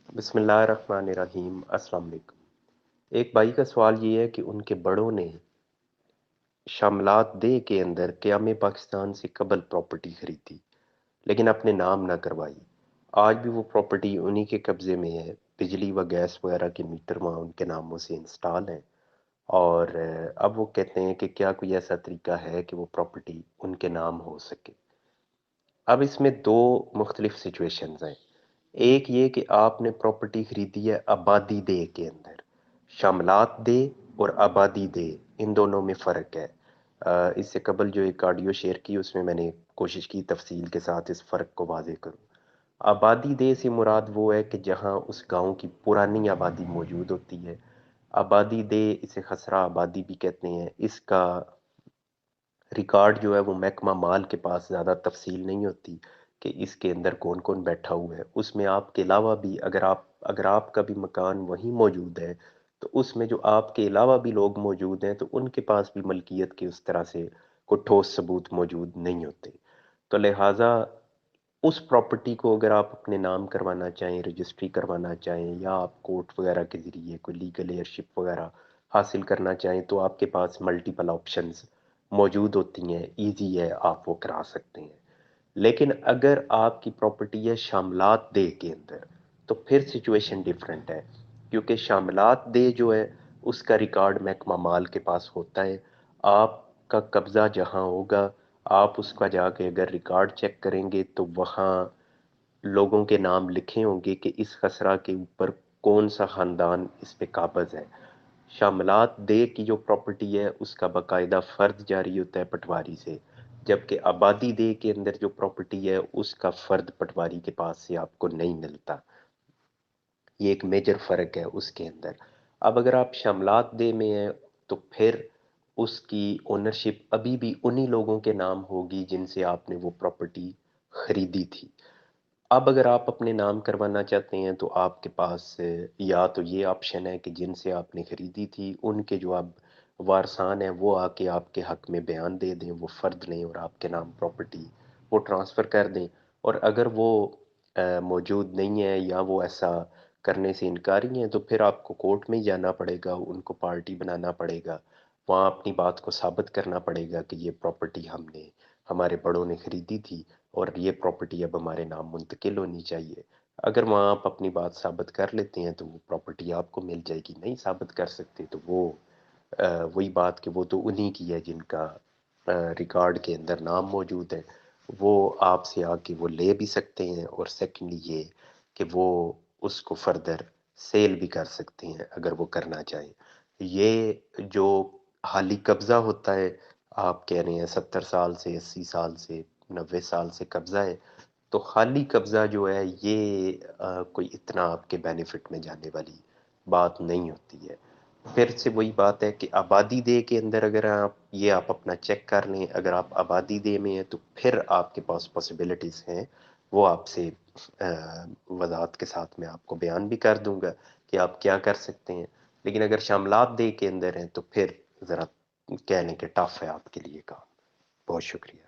बिस्मिल्लाहिर्रहमानिर्रहीम। अस्सलाम वालेकुम। एक भाई का सवाल ये है कि उनके बड़ों ने शामलात दे के अंदर क़याम पाकिस्तान से कबल प्रॉपर्टी खरीदी लेकिन अपने नाम ना करवाई। आज भी वो प्रॉपर्टी उन्हीं के कब्जे में है। बिजली व गैस वगैरह के मीटर वहाँ उनके नामों से इंस्टॉल हैं। और अब वो कहते हैं कि क्या कोई ऐसा तरीका है कि वो प्रॉपर्टी उनके नाम हो सके। अब इसमें दो मुख्तलिफ सिचुएशंस हैं। एक ये कि आपने प्रॉपर्टी खरीदी है आबादी दे के अंदर। शामलात दे और आबादी दे, इन दोनों में फ़र्क है। इससे कबल जो एक ऑडियो शेयर की उसमें मैंने कोशिश की तफसील के साथ इस फ़र्क को वाज़ेह करूँ। आबादी दे से मुराद वो है कि जहाँ उस गांव की पुरानी आबादी मौजूद होती है। आबादी दे, इसे खसरा आबादी भी कहते हैं। इसका रिकॉर्ड जो है वो महकमा माल के पास ज़्यादा तफसील नहीं होती कि इसके अंदर कौन कौन बैठा हुआ है। उसमें आपके अलावा भी अगर आपका भी मकान वहीं मौजूद है तो उसमें जो आपके अलावा भी लोग मौजूद हैं तो उनके पास भी मलकियत के उस तरह से कोई ठोस सबूत मौजूद नहीं होते। तो लिहाजा उस प्रॉपर्टी को अगर आप अपने नाम करवाना चाहें, रजिस्ट्री करवाना चाहें, या आप कोर्ट वगैरह के ज़रिए कोई लीगल एयरशिप वगैरह हासिल करना चाहें तो आपके पास मल्टीपल ऑप्शंस मौजूद होती हैं। ईज़ी है, आप वो करा सकते हैं। लेकिन अगर आपकी प्रॉपर्टी है शामलात दे के अंदर तो फिर सिचुएशन डिफरेंट है। क्योंकि शामलात दे जो है उसका रिकॉर्ड महकमा माल के पास होता है। आपका कब्ज़ा जहाँ होगा, आप उसका जाके अगर रिकॉर्ड चेक करेंगे तो वहाँ लोगों के नाम लिखे होंगे कि इस खसरा के ऊपर कौन सा ख़ानदान इस पे काबज़ है। शामलात दे की जो प्रॉपर्टी है उसका बाकायदा फ़र्द जारी होता है पटवारी से, जबकि आबादी दे के अंदर जो प्रॉपर्टी है उसका फ़र्द पटवारी के पास से आपको नहीं मिलता। ये एक मेजर फ़र्क है उसके अंदर। अब अगर आप शामलात दे में हैं तो फिर उसकी ओनरशिप अभी भी उन्हीं लोगों के नाम होगी जिनसे आपने वो प्रॉपर्टी खरीदी थी। अब अगर आप अपने नाम करवाना चाहते हैं तो आपके पास या तो ये ऑप्शन है कि जिनसे आपने खरीदी थी उनके जो अब वारसान हैं वो आके आपके हक में बयान दे दें, वो फ़र्द लें और आपके नाम प्रॉपर्टी वो ट्रांसफ़र कर दें। और अगर वो मौजूद नहीं है या वो ऐसा करने से इनकारी हैं तो फिर आपको कोर्ट में ही जाना पड़ेगा, उनको पार्टी बनाना पड़ेगा। वहाँ अपनी बात को साबित करना पड़ेगा कि ये प्रॉपर्टी हमारे बड़ों ने खरीदी थी और ये प्रॉपर्टी अब हमारे नाम मुंतकिल होनी चाहिए। अगर वहाँ आप अपनी बात साबित कर लेते हैं तो वो प्रॉपर्टी आपको मिल जाएगी। नहीं साबित कर सकते तो वो वही बात कि वो तो उन्हीं की है जिनका रिकॉर्ड के अंदर नाम मौजूद है। वो आपसे आके वो ले भी सकते हैं और सेकंडली ये कि वो उसको फर्दर सेल भी कर सकते हैं अगर वो करना चाहें। ये जो हाली कब्ज़ा होता है, आप कह रहे हैं 70 साल से, 80 साल से, 90 साल से कब्ज़ा है, तो खाली कब्ज़ा जो है ये कोई इतना आपके बेनिफिट में जाने वाली बात नहीं होती है। फिर से वही बात है कि आबादी दे के अंदर अगर आप अपना चेक कर लें, अगर आप आबादी दे में हैं तो फिर आपके पास पॉसिबिलिटीज़ हैं। वो आपसे वज़ाहत के साथ मैं आपको बयान भी कर दूँगा कि आप क्या कर सकते हैं। लेकिन अगर शामलात दे के अंदर हैं तो फिर ज़रा कहने के टफ़ है आपके लिए काम। बहुत शुक्रिया।